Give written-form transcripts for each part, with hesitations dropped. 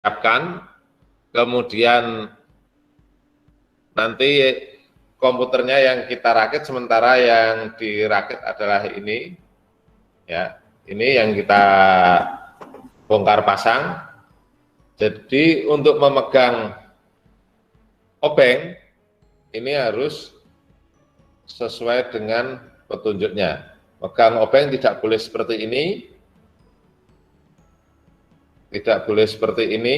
siapkan, kemudian nanti komputernya yang kita rakit, sementara yang dirakit adalah ini, ya, ini yang kita bongkar pasang. Jadi untuk memegang obeng ini harus sesuai dengan petunjuknya. Megang obeng tidak boleh seperti ini, tidak boleh seperti ini,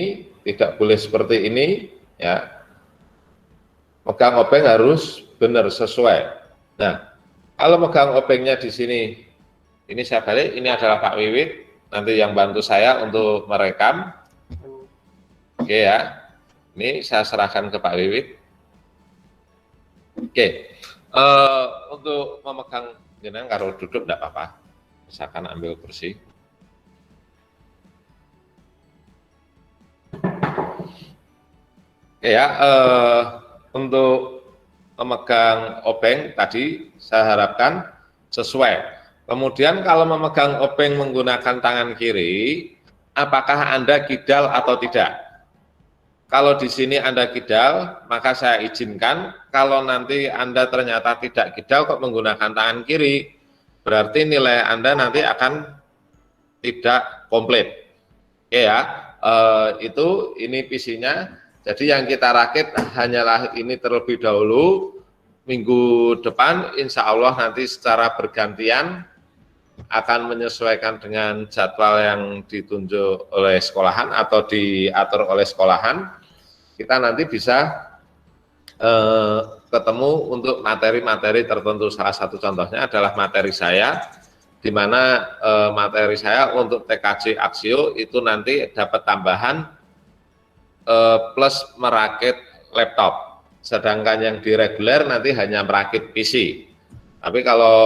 tidak boleh seperti ini, ya. Megang obeng harus benar sesuai. Nah, kalau megang obengnya di sini, ini saya balik, ini adalah Pak Wiwit, nanti yang bantu saya untuk merekam. Oke ya, ini saya serahkan ke Pak Wiwit. Oke, untuk memegang, jangan kalau duduk tidak apa-apa, misalkan ambil kursi. Oke ya, untuk memegang obeng tadi saya harapkan sesuai. Kemudian kalau memegang obeng menggunakan tangan kiri, apakah Anda kidal atau tidak? Kalau di sini Anda kidal, maka saya izinkan. Kalau nanti Anda ternyata tidak kidal kok menggunakan tangan kiri, berarti nilai Anda nanti akan tidak komplit. Oke ya, itu ini PC-nya. Jadi yang kita rakit hanyalah ini terlebih dahulu. Minggu depan insya Allah nanti secara bergantian akan menyesuaikan dengan jadwal yang ditunjuk oleh sekolahan atau diatur oleh sekolahan. Kita nanti bisa ketemu untuk materi-materi tertentu. Salah satu contohnya adalah materi saya, di mana materi saya untuk TKJ Aksio itu nanti dapat tambahan plus merakit laptop, sedangkan yang di reguler nanti hanya merakit PC. Tapi kalau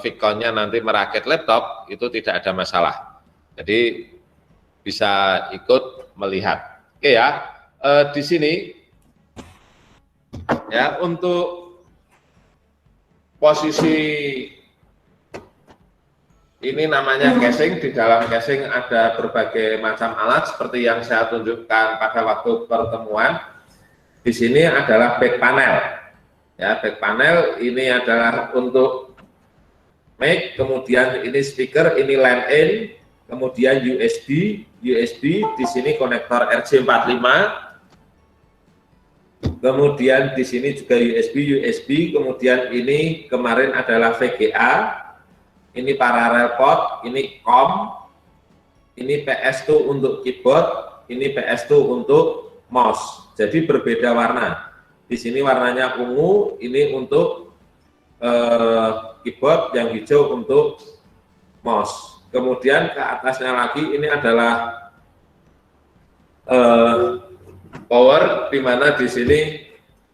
Vicon-nya nanti merakit laptop itu tidak ada masalah, jadi bisa ikut melihat. Oke ya, di sini ya untuk posisi ini namanya casing. Di dalam casing ada berbagai macam alat seperti yang saya tunjukkan pada waktu pertemuan. Di sini adalah back panel. Ya, back panel ini adalah untuk mic, kemudian ini speaker, ini line in, kemudian USB, di sini konektor RJ45. Kemudian di sini juga USB, kemudian ini kemarin adalah VGA. Ini parallel port, ini COM, ini PS2 untuk keyboard, ini PS2 untuk mouse. Jadi berbeda warna. Di sini warnanya ungu, ini untuk keyboard, yang hijau untuk mouse. Kemudian ke atasnya lagi ini adalah power, di mana di sini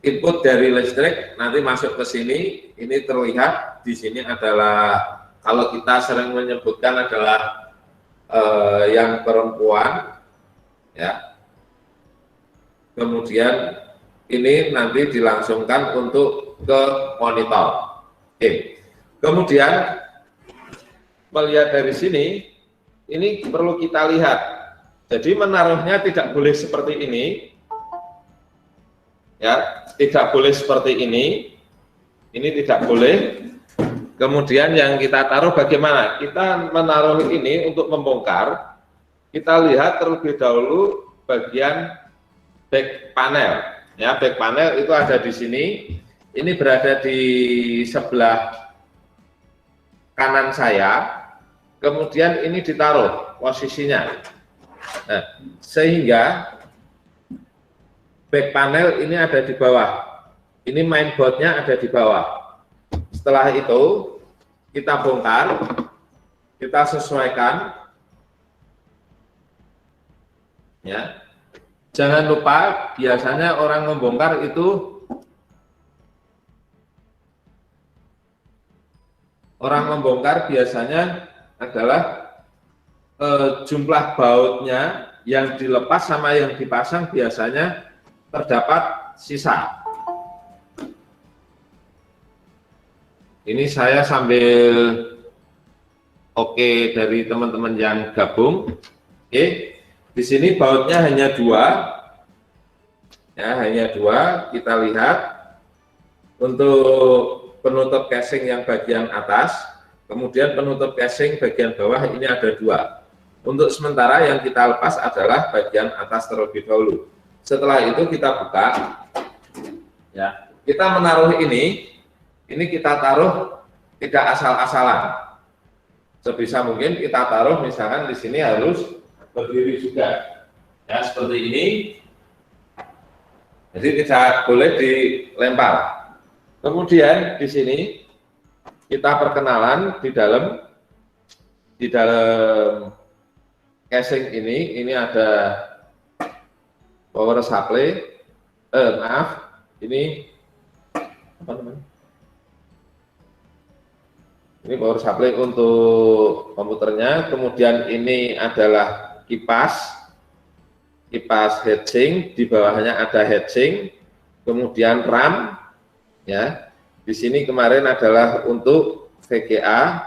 input dari listrik nanti masuk ke sini. Ini terlihat di sini adalah, kalau kita sering menyebutkan adalah yang perempuan, ya. Kemudian ini nanti dilangsungkan untuk ke monitor. Oke. Kemudian melihat dari sini, ini perlu kita lihat. Jadi menaruhnya tidak boleh seperti ini, ya, tidak boleh seperti ini tidak boleh. Kemudian yang kita taruh bagaimana? Kita menaruh ini untuk membongkar. Kita lihat terlebih dahulu bagian back panel. Ya, back panel itu ada di sini. Ini berada di sebelah kanan saya. Kemudian ini ditaruh posisinya. Nah, sehingga back panel ini ada di bawah. Ini mainboardnya ada di bawah. Setelah itu kita bongkar, kita sesuaikan, ya. Jangan lupa, biasanya orang membongkar itu, biasanya adalah jumlah bautnya yang dilepas sama yang dipasang biasanya terdapat sisa. Ini saya sambil oke dari teman-teman yang gabung. Oke. Di sini bautnya hanya dua, ya hanya dua. Kita lihat untuk penutup casing yang bagian atas, kemudian penutup casing bagian bawah ini ada dua. Untuk sementara yang kita lepas adalah bagian atas terlebih dahulu. Setelah itu kita buka, ya kita menaruh ini kita taruh tidak asal-asalan. Sebisa mungkin kita taruh, misalkan di sini harus berdiri juga, ya seperti ini. Jadi tidak boleh dilempar. Kemudian di sini kita perkenalan di dalam casing ini ada power supply, ini apa namanya? Ini power supply untuk komputernya. Kemudian ini adalah kipas heatsink, di bawahnya ada heatsink. Kemudian RAM, ya. Di sini kemarin adalah untuk VGA.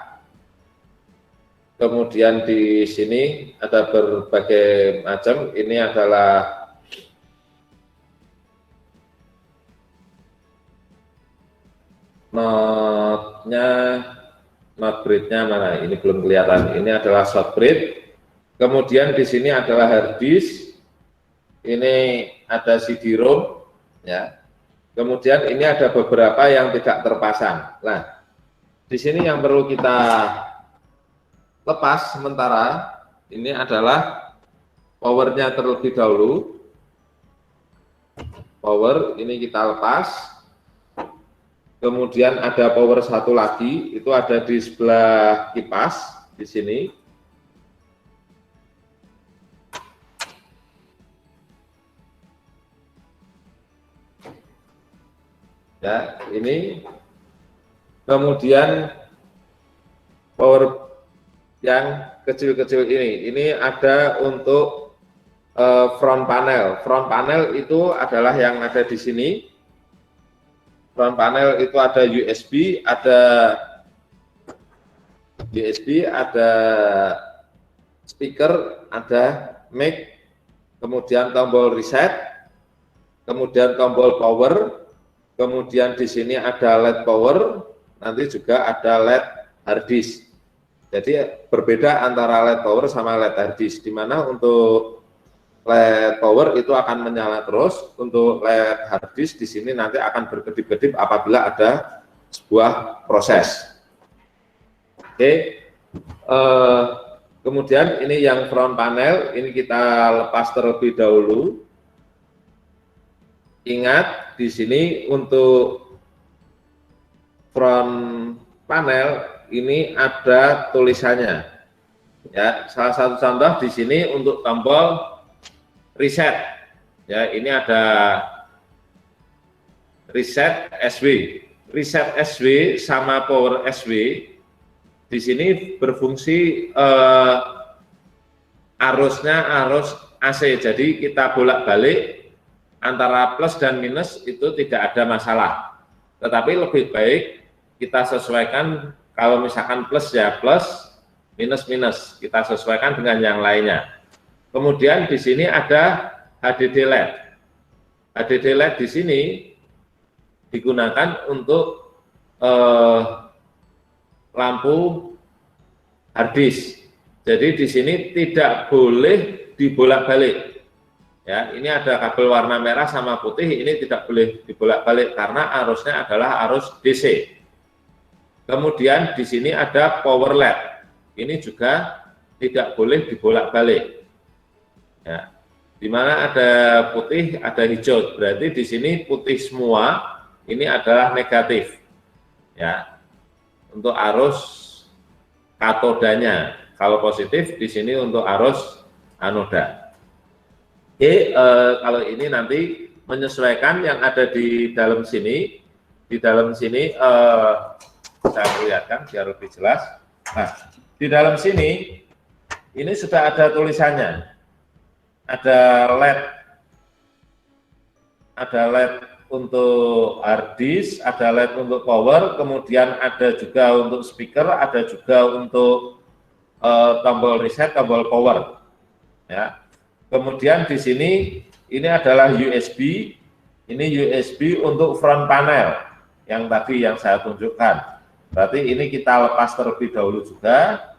Kemudian di sini ada berbagai macam. Ini adalah not bridge-nya mana? Ini belum kelihatan. Ini adalah short bridge. Kemudian di sini adalah hard disk. Ini ada CD-ROM, ya. Kemudian ini ada beberapa yang tidak terpasang. Nah, di sini yang perlu kita lepas sementara ini adalah powernya terlebih dahulu. Power ini kita lepas. Kemudian ada power satu lagi, itu ada di sebelah kipas di sini. Ya, ini. Kemudian power yang kecil-kecil ini ada untuk front panel. Front panel itu adalah yang ada di sini. Front panel itu ada USB, ada speaker, ada mic, kemudian tombol reset, kemudian tombol power, kemudian di sini ada LED power, nanti juga ada LED hard disk. Jadi berbeda antara LED power sama LED hard disk, di mana untuk LED power itu akan menyala terus, untuk LED hard disk di sini nanti akan berkedip-kedip apabila ada sebuah proses. Oke, kemudian ini yang front panel, ini kita lepas terlebih dahulu. Ingat di sini untuk front panel ini ada tulisannya. Ya, salah satu contoh di sini untuk tombol reset. Ya, ini ada reset SW. Reset SW sama power SW di sini berfungsi arusnya arus AC. Jadi kita bolak-balik antara plus dan minus itu tidak ada masalah. Tetapi lebih baik kita sesuaikan, kalau misalkan plus ya plus, minus minus, kita sesuaikan dengan yang lainnya. Kemudian di sini ada HDD LED. HDD LED di sini digunakan untuk lampu hard disk. Jadi di sini tidak boleh dibolak-balik. Ya, ini ada kabel warna merah sama putih, ini tidak boleh dibolak-balik karena arusnya adalah arus DC. Kemudian di sini ada power LED. Ini juga tidak boleh dibolak-balik. Ya, di mana ada putih, ada hijau. Berarti di sini putih semua. Ini adalah negatif. Ya, untuk arus katodanya. Kalau positif di sini untuk arus anoda. Oke, kalau ini nanti menyesuaikan yang ada di dalam sini. Di dalam sini saya perlihatkan biar lebih jelas. Nah, di dalam sini ini sudah ada tulisannya. Ada LED untuk hard disk, ada LED untuk power, kemudian ada juga untuk speaker, ada juga untuk tombol reset, tombol power. Ya. Kemudian di sini ini adalah USB, ini USB untuk front panel yang tadi yang saya tunjukkan. Berarti ini kita lepas terlebih dahulu juga.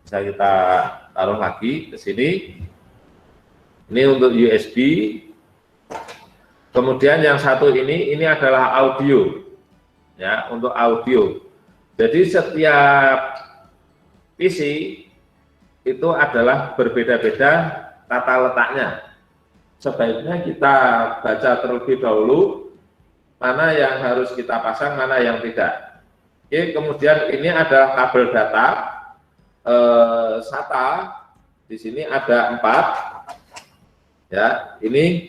Bisa kita taruh lagi ke sini. Ini untuk USB. Kemudian yang satu ini adalah audio, ya, untuk audio. Jadi setiap PC itu adalah berbeda-beda tata letaknya. Sebaiknya kita baca terlebih dahulu mana yang harus kita pasang, mana yang tidak. Oke, kemudian ini adalah kabel data SATA. Di sini ada 4. Ya, ini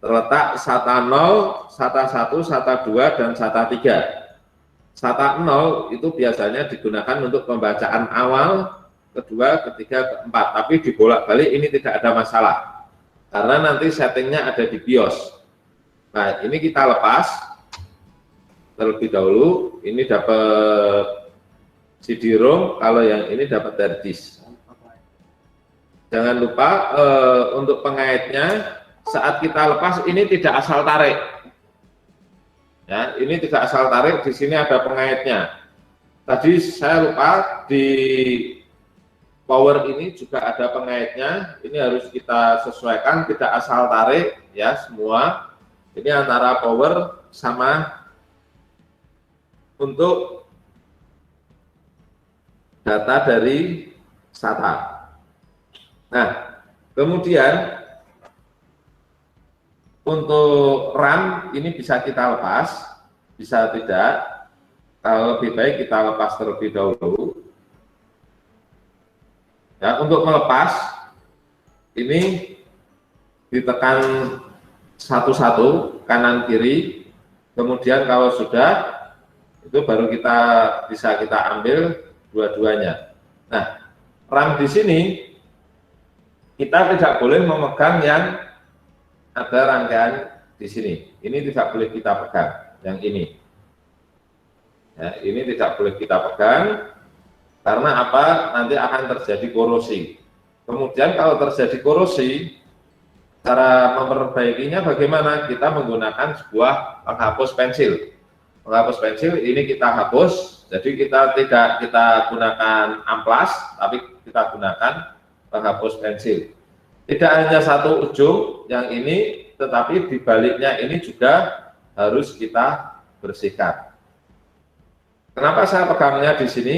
terletak SATA 0, SATA 1, SATA 2, dan SATA 3. SATA 0 itu biasanya digunakan untuk pembacaan awal, kedua, ketiga, keempat. Tapi dibolak-balik ini tidak ada masalah. Karena nanti settingnya ada di BIOS. Nah, ini kita lepas terlebih dahulu. Ini dapat CD-ROM, kalau yang ini dapat hard disk. Jangan lupa untuk pengaitnya, saat kita lepas ini tidak asal tarik. Ya, ini tidak asal tarik, di sini ada pengaitnya. Tadi saya lupa di power ini juga ada pengaitnya. Ini harus kita sesuaikan, tidak asal tarik ya semua. Ini antara power sama untuk data dari SATA. Nah, kemudian untuk RAM ini bisa kita lepas, bisa tidak. Kalau lebih baik kita lepas terlebih dahulu. Ya, untuk melepas ini ditekan satu-satu kanan kiri. Kemudian kalau sudah itu baru bisa kita ambil dua-duanya. Nah, RAM di sini kita tidak boleh memegang yang ada rangkaian di sini. Ini tidak boleh kita pegang, yang ini. Ya, ini tidak boleh kita pegang, karena apa? Nanti akan terjadi korosi. Kemudian kalau terjadi korosi, cara memperbaikinya bagaimana? Kita menggunakan sebuah penghapus pensil. Penghapus pensil ini kita hapus, jadi kita tidak kita gunakan amplas, tapi kita gunakan penghapus pensil. Tidak hanya satu ujung yang ini, tetapi di baliknya ini juga harus kita bersihkan. Kenapa saya pegangnya di sini?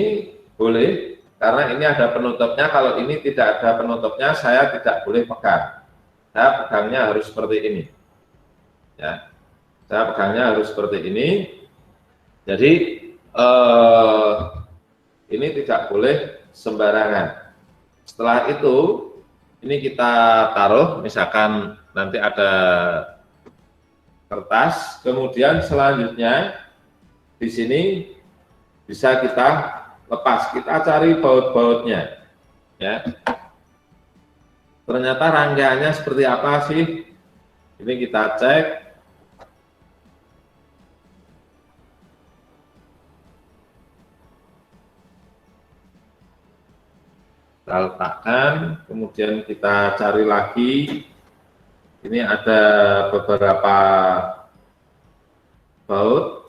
Boleh, karena ini ada penutupnya. Kalau ini tidak ada penutupnya, saya tidak boleh pegang. Saya pegangnya harus seperti ini. Ya, saya pegangnya harus seperti ini. Jadi ini tidak boleh sembarangan. Setelah itu, ini kita taruh, misalkan nanti ada kertas, kemudian selanjutnya di sini bisa kita lepas, kita cari baut-bautnya, ya. Ternyata rangkaiannya seperti apa sih? Ini kita cek. Kita letakkan, kemudian kita cari lagi. Ini ada beberapa baut.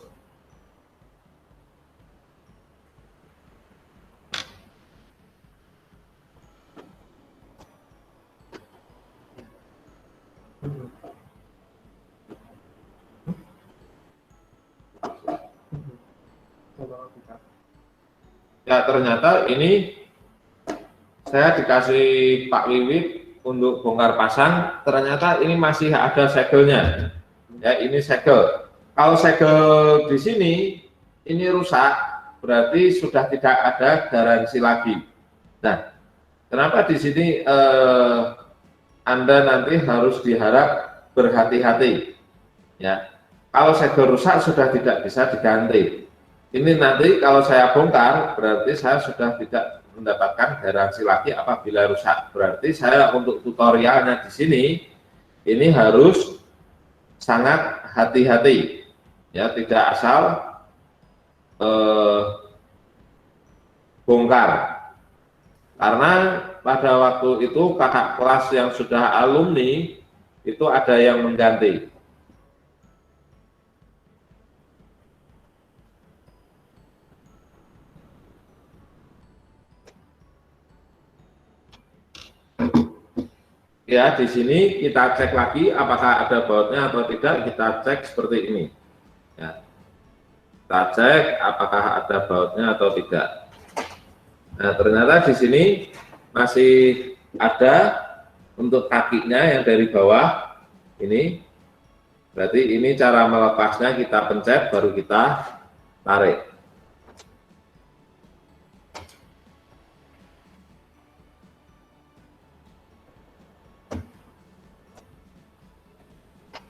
Ya, ternyata ini saya dikasih Pak Wiwit untuk bongkar pasang, ternyata ini masih ada segelnya. Ya, ini segel. Kalau segel di sini ini rusak, berarti sudah tidak ada garansi lagi. Nah, kenapa di sini Anda nanti harus diharap berhati-hati. Ya, kalau segel rusak sudah tidak bisa diganti. Ini nanti kalau saya bongkar, berarti saya sudah tidak mendapatkan garansi lagi apabila rusak. Berarti saya untuk tutorialnya di sini ini harus sangat hati-hati, ya, tidak asal bongkar. Karena pada waktu itu kakak kelas yang sudah alumni itu ada yang mengganti. Ya, di sini kita cek lagi apakah ada bautnya atau tidak, kita cek seperti ini. Ya. Kita cek apakah ada bautnya atau tidak. Nah, ternyata di sini masih ada untuk kakinya yang dari bawah ini. Berarti ini cara melepasnya, kita pencet baru kita tarik.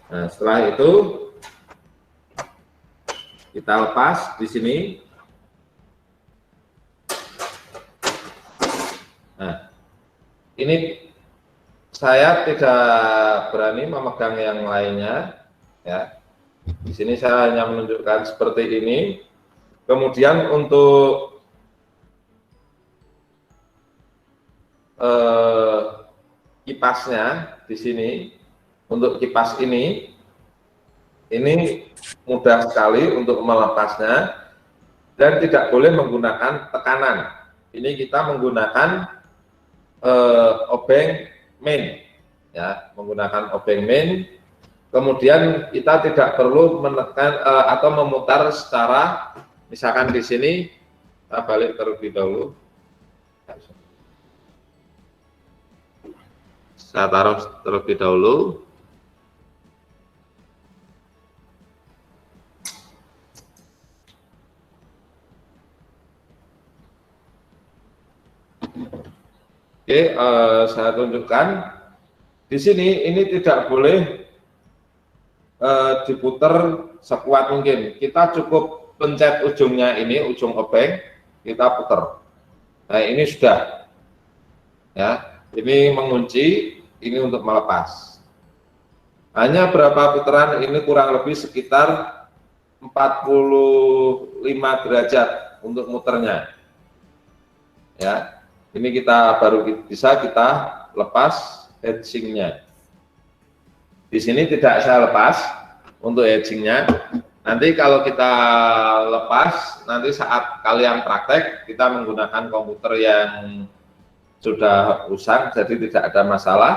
Nah, setelah itu kita lepas di sini. Nah, ini saya tidak berani memegang yang lainnya, ya. Di sini saya hanya menunjukkan seperti ini. Kemudian untuk kipasnya di sini, untuk kipas ini mudah sekali untuk melepasnya dan tidak boleh menggunakan tekanan. Ini kita menggunakan obeng main, ya, menggunakan obeng main. Kemudian kita tidak perlu menekan atau memutar secara, misalkan di sini kita balik terlebih dahulu. Saya taruh terlebih dahulu. Oke, saya tunjukkan di sini. Ini tidak boleh diputar sekuat mungkin. Kita cukup pencet ujungnya ini, ujung obeng, kita putar. Nah, ini sudah, ya. Ini mengunci, ini untuk melepas. Hanya berapa putaran? Ini kurang lebih sekitar 45 derajat untuk muternya, ya. Ini kita baru bisa kita lepas hedgingnya. Di sini tidak saya lepas untuk hedgingnya. Nanti kalau kita lepas, nanti saat kalian praktek, kita menggunakan komputer yang sudah usang, jadi tidak ada masalah.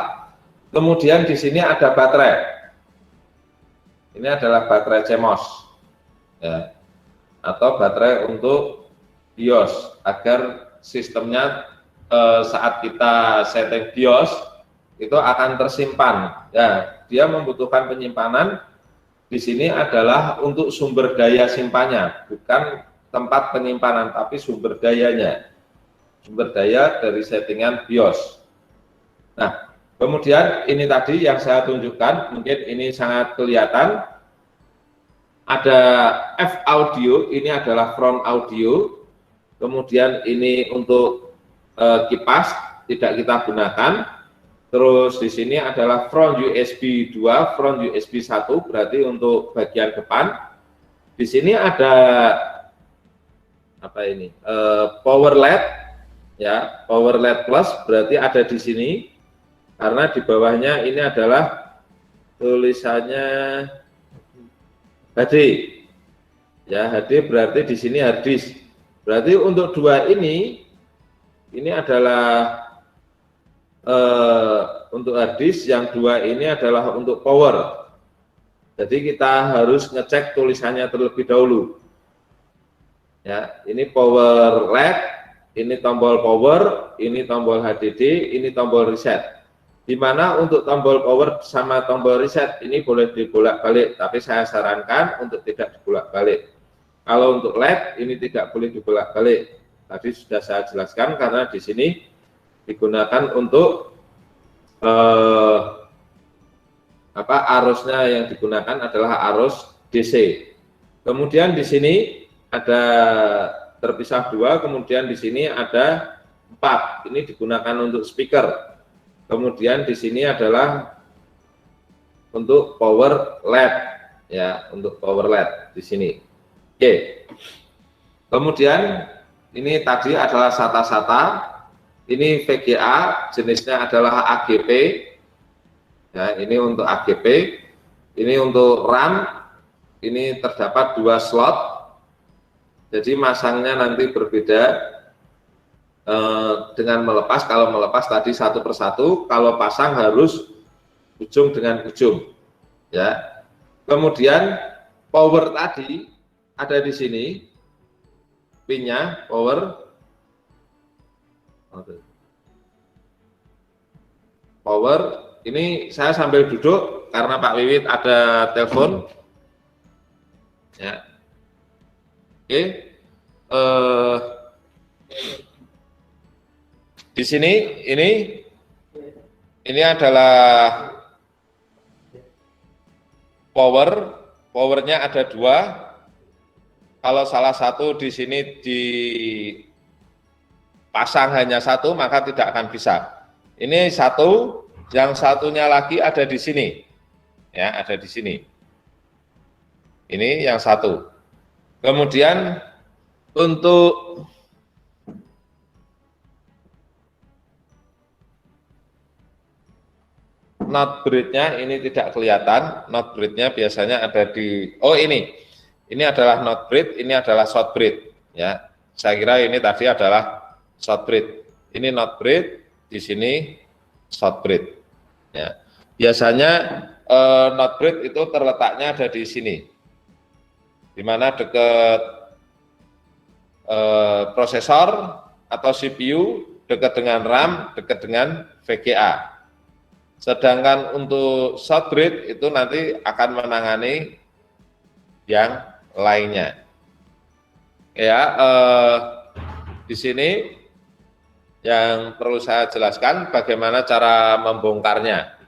Kemudian di sini ada baterai. Ini adalah baterai CMOS, ya, atau baterai untuk BIOS, agar sistemnya saat kita setting BIOS itu akan tersimpan. Ya, dia membutuhkan penyimpanan. Di sini adalah untuk sumber daya simpannya, bukan tempat penyimpanan, tapi sumber dayanya, sumber daya dari settingan BIOS. Nah, kemudian ini tadi yang saya tunjukkan, mungkin ini sangat kelihatan. Ada F audio, ini adalah front audio. Kemudian ini untuk kipas tidak kita gunakan. Terus di sini adalah front USB 2, front USB 1, berarti untuk bagian depan. Di sini ada apa ini? Power LED, ya, power LED plus, berarti ada di sini. Karena di bawahnya ini adalah tulisannya HD. Ya, HD berarti di sini hard disk. Berarti untuk dua ini adalah untuk hard disk, yang dua ini adalah untuk power. Jadi kita harus ngecek tulisannya terlebih dahulu. Ya, ini power LED, ini tombol power, ini tombol HDD, ini tombol reset. Di mana untuk tombol power sama tombol reset ini boleh dibolak-balik, tapi saya sarankan untuk tidak dibolak-balik. Kalau untuk LED ini tidak boleh dibolak-balik. Tadi sudah saya jelaskan karena di sini digunakan untuk arusnya yang digunakan adalah arus DC. Kemudian di sini ada terpisah dua, kemudian di sini ada 4. Ini digunakan untuk speaker. Kemudian di sini adalah untuk power LED, ya, untuk power LED di sini. Oke. Kemudian ini tadi adalah SATA-SATA. Ini VGA, jenisnya adalah AGP. Ya, ini untuk AGP. Ini untuk RAM. Ini terdapat 2 slot. Jadi masangnya nanti berbeda dengan melepas. Kalau melepas tadi satu persatu, kalau pasang harus ujung dengan ujung. Ya. Kemudian power tadi ada di sini. Pinnya power ini saya sambil duduk karena Pak Wiwit ada telepon ya. Oke. Di sini ini adalah powernya ada 2. Kalau salah satu di sini dipasang hanya 1, maka tidak akan bisa. Ini 1, yang satunya lagi ada di sini. Ya, ada di sini. Ini yang 1. Kemudian untuk not bridge-nya ini tidak kelihatan. Not bridge-nya biasanya ada di, oh ini adalah not bridge, ini adalah short bridge. Ya, saya kira ini tadi adalah short bridge. Ini not bridge, di sini short bridge. Ya, biasanya not bridge itu terletaknya ada di sini, di mana dekat prosesor atau CPU, dekat dengan RAM, dekat dengan VGA. Sedangkan untuk short bridge itu nanti akan menangani yang lainnya. Ya, di sini yang perlu saya jelaskan bagaimana cara membongkarnya.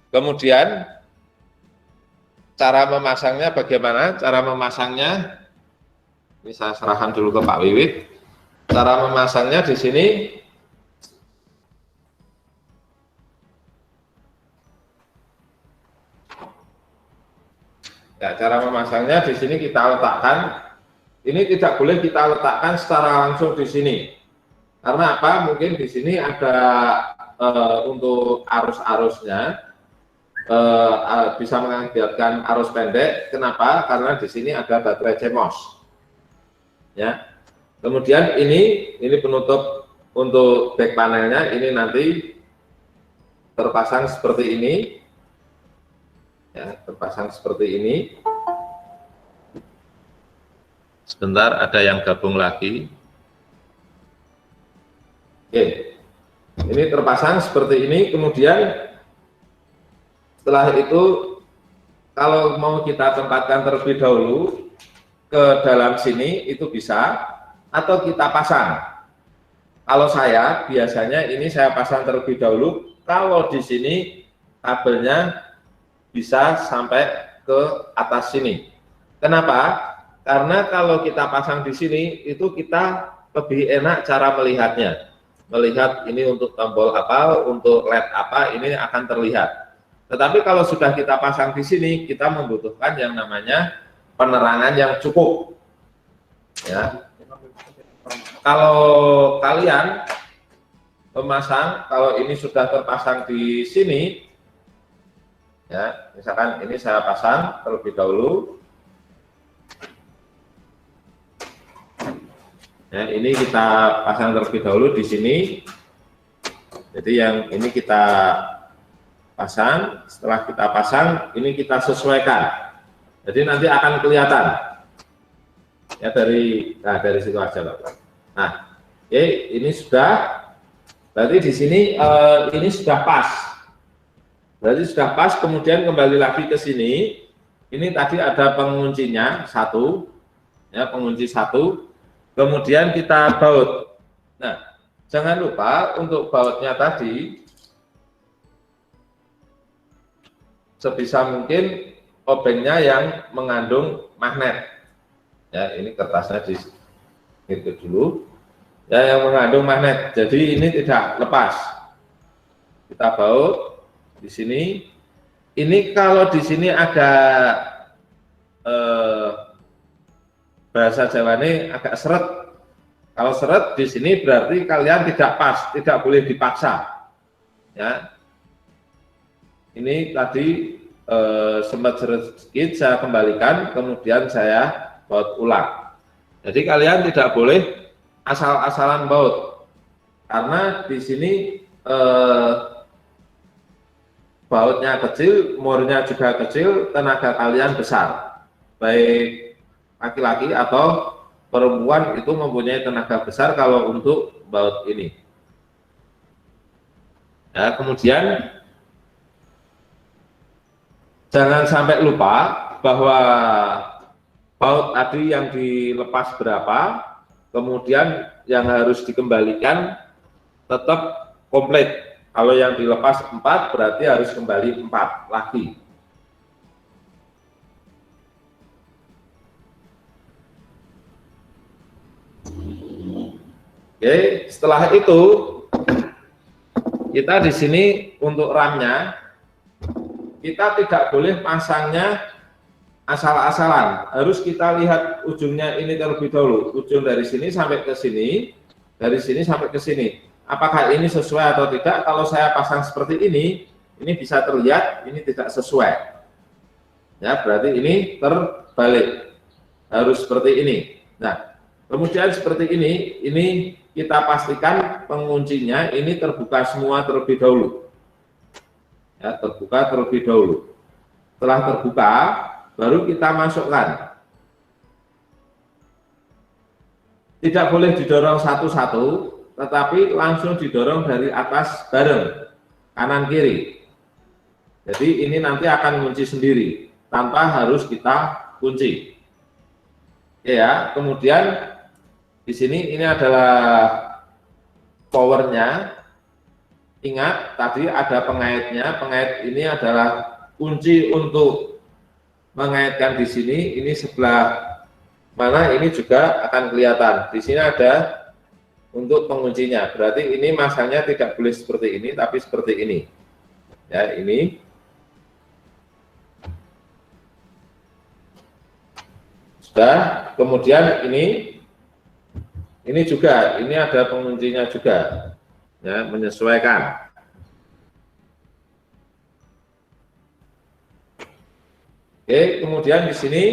Kemudian cara memasangnya bagaimana? Cara memasangnya ini saya serahkan dulu ke Pak Wiwit. Cara memasangnya di sini ya, cara memasangnya di sini kita letakkan. Ini tidak boleh kita letakkan secara langsung di sini. Karena apa? Mungkin di sini ada untuk arus-arusnya bisa mengakibatkan arus pendek. Kenapa? Karena di sini ada baterai CMOS. Ya. Kemudian ini penutup untuk back panelnya. Ini nanti terpasang seperti ini. Ya, terpasang seperti ini. Sebentar, ada yang gabung lagi. Oke, ini terpasang seperti ini. Kemudian setelah itu, kalau mau kita tempatkan terlebih dahulu ke dalam sini, itu bisa, atau kita pasang. Kalau saya biasanya ini saya pasang terlebih dahulu. Kalau di sini kabelnya bisa sampai ke atas sini. Kenapa? Karena kalau kita pasang di sini itu kita lebih enak cara melihatnya. Melihat ini untuk tombol apa, untuk LED apa, ini akan terlihat. Tetapi kalau sudah kita pasang di sini, kita membutuhkan yang namanya penerangan yang cukup. Ya. Kalau kalian memasang, kalau ini sudah terpasang di sini, ya, misalkan ini saya pasang terlebih dahulu. Ya, ini kita pasang terlebih dahulu di sini. Jadi yang ini kita pasang. Setelah kita pasang, ini kita sesuaikan. Jadi nanti akan kelihatan. Ya dari situ aja, Bapak. Nah, oke, ini sudah. Berarti di sini ini sudah pas. Berarti sudah pas. Kemudian kembali lagi ke sini. Ini tadi ada penguncinya 1, ya, pengunci 1. Kemudian kita baut. Nah, jangan lupa untuk bautnya tadi sebisa mungkin obengnya yang mengandung magnet. Ya, ini kertasnya di itu dulu. Ya, yang mengandung magnet. Jadi ini tidak lepas. Kita baut di sini. Ini kalau di sini ada bahasa Jawa ini agak seret. Kalau seret di sini berarti kalian tidak pas, tidak boleh dipaksa. Ya, ini tadi sempat sedikit saya kembalikan, kemudian saya baut ulang. Jadi kalian tidak boleh asal-asalan baut, karena di sini bautnya kecil, murnya juga kecil, tenaga kalian besar. Baik laki-laki atau perempuan itu mempunyai tenaga besar kalau untuk baut ini. Ya, kemudian jangan sampai lupa bahwa baut tadi yang dilepas berapa, kemudian yang harus dikembalikan tetap komplit. Kalau yang dilepas 4 berarti harus kembali 4 lagi. Oke, setelah itu kita di sini untuk ramnya kita tidak boleh pasangnya asal-asalan, harus kita lihat ujungnya ini terlebih dahulu, ujung dari sini sampai ke sini, dari sini sampai ke sini, apakah ini sesuai atau tidak. Kalau saya pasang seperti ini bisa terlihat ini tidak sesuai, ya berarti ini terbalik, harus seperti ini. Nah, kemudian seperti ini kita pastikan penguncinya ini terbuka semua terlebih dahulu. Ya, terbuka terlebih dahulu. Setelah terbuka, baru kita masukkan. Tidak boleh didorong satu-satu, tetapi langsung didorong dari atas bareng, kanan kiri. Jadi ini nanti akan kunci sendiri, tanpa harus kita kunci. Ya, kemudian di sini ini adalah powernya. Ingat tadi ada pengaitnya, pengait ini adalah kunci untuk mengaitkan di sini. Ini sebelah mana ini juga akan kelihatan. Di sini ada untuk penguncinya. Berarti ini masangnya tidak boleh seperti ini, tapi seperti ini. Ya, ini. Sudah. Kemudian ini juga, ini ada penguncinya juga. Ya, menyesuaikan. Oke, kemudian di sini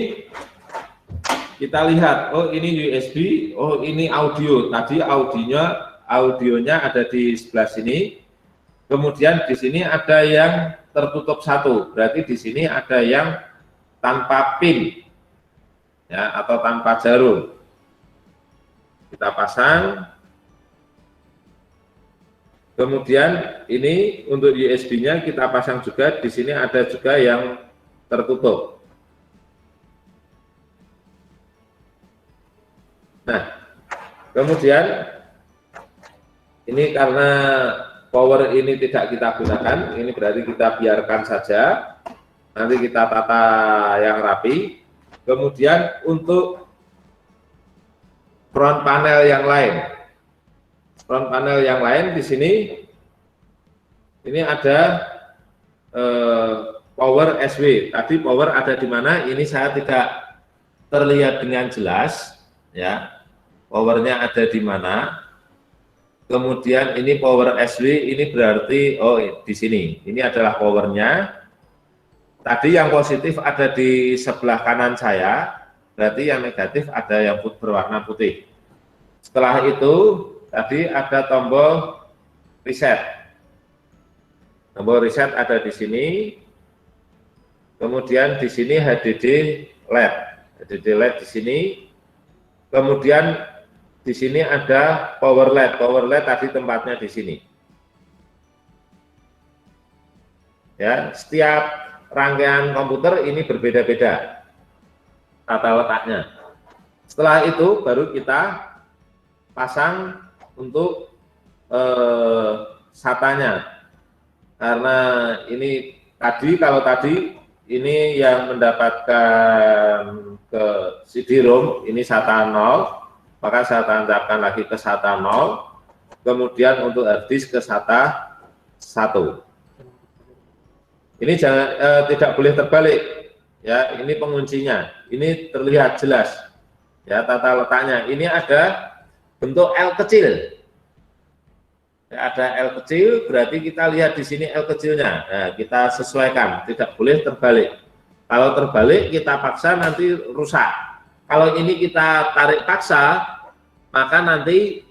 kita lihat, oh ini USB, oh ini audio. Tadi audionya ada di sebelah sini. Kemudian di sini ada yang tertutup satu, berarti di sini ada yang tanpa pin, ya, atau tanpa jarum. Kita pasang. Kemudian ini untuk USB-nya kita pasang juga, di sini ada juga yang tertutup. Nah, kemudian ini karena power ini tidak kita gunakan, ini berarti kita biarkan saja. Nanti kita tata yang rapi. Kemudian untuk front panel yang lain. Front panel yang lain di sini ini ada power SW. Tadi power ada di mana? Ini saya tidak terlihat dengan jelas, ya. Powernya ada di mana? Kemudian ini power SW, ini berarti oh di sini. Ini adalah powernya. Tadi yang positif ada di sebelah kanan saya, berarti yang negatif ada yang berwarna putih. Setelah itu tadi ada tombol reset. Tombol reset ada di sini. Kemudian di sini HDD LED. HDD LED di sini. Kemudian di sini ada power LED. Power LED tadi tempatnya di sini. Ya, setiap rangkaian komputer ini berbeda-beda tata letaknya. Setelah itu baru kita pasang untuk SATA-nya, karena ini tadi kalau tadi ini yang mendapatkan ke CD-ROM ini SATA 0, maka saya tancapkan lagi ke SATA 0, kemudian untuk hard disk ke SATA 1. Ini jangan tidak boleh terbalik, ya. Ini penguncinya, ini terlihat jelas, ya, tata letaknya. Ini ada bentuk L kecil. Ada L kecil, berarti kita lihat di sini L kecilnya. Nah, kita sesuaikan, tidak boleh terbalik. Kalau terbalik kita paksa nanti rusak. Kalau ini kita tarik paksa, maka nanti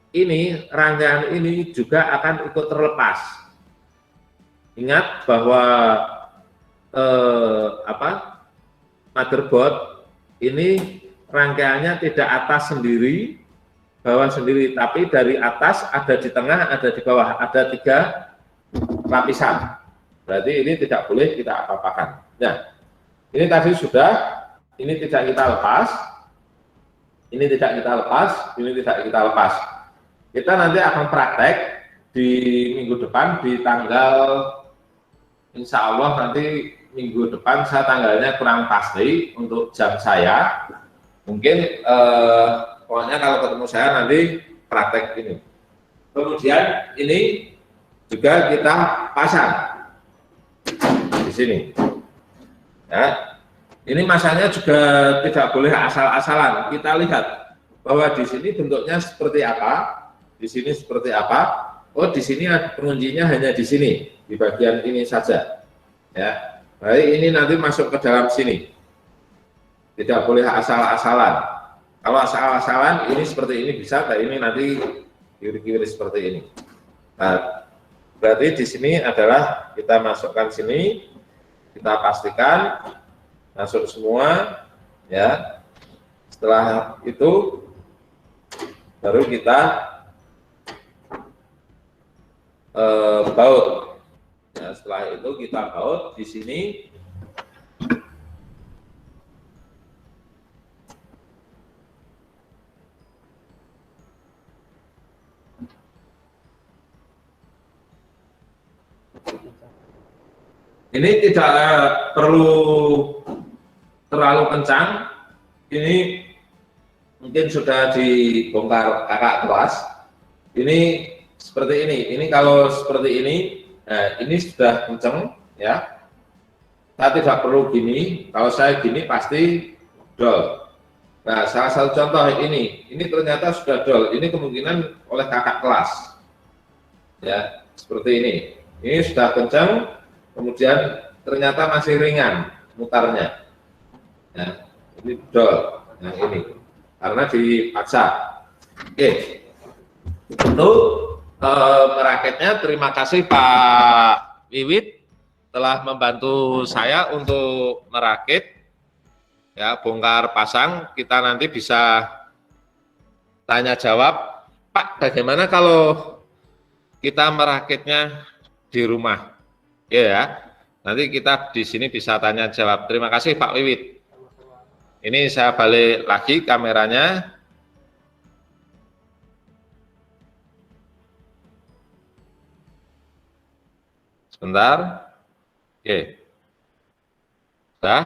ini rangkaian ini juga akan ikut terlepas. Ingat bahwa motherboard ini rangkaiannya tidak atas sendiri, bawah sendiri, tapi dari atas ada di tengah, ada di bawah, ada 3 lapisan. Berarti ini tidak boleh kita apa-apakan. Nah, ini tadi sudah, ini tidak kita lepas, ini tidak kita lepas, ini tidak kita lepas. Kita nanti akan praktek di minggu depan di tanggal, insya Allah nanti minggu depan, saya tanggalnya kurang pasti untuk jam saya. Mungkin pokoknya kalau ketemu saya nanti praktek ini. Kemudian ini juga kita pasang di sini. Ya, ini masanya juga tidak boleh asal-asalan. Kita lihat bahwa di sini bentuknya seperti apa, di sini seperti apa. Oh, di sini penguncinya hanya di sini, di bagian ini saja. Ya, baik, ini nanti masuk ke dalam sini. Tidak boleh asal-asalan. Kalau asal-asalan ini seperti ini bisa, tapi ini nanti kiri-kiri seperti ini. Nah, berarti di sini adalah kita masukkan sini, kita pastikan masuk semua, ya. Setelah itu baru kita baut. Ya, setelah itu kita baut di sini. Ini tidak perlu terlalu kencang. Ini mungkin sudah dibongkar kakak kelas. Ini seperti ini. Ini kalau seperti ini, nah ini sudah kencang, ya. Saya tidak perlu gini. Kalau saya gini pasti dol. Nah, salah satu contoh ini ternyata sudah dol. Ini kemungkinan oleh kakak kelas, ya, seperti ini. Ini sudah kencang. Kemudian ternyata masih ringan mutarnya. Nah, ini dol. Nah, ini karena dipaksa. Oke, untuk merakitnya terima kasih Pak Wiwit telah membantu saya untuk merakit, ya, bongkar pasang. Kita nanti bisa tanya jawab, Pak, bagaimana kalau kita merakitnya di rumah? Ya, nanti kita di sini bisa tanya jawab. Terima kasih Pak Wiwit. Ini saya balik lagi kameranya. Sebentar. Oke.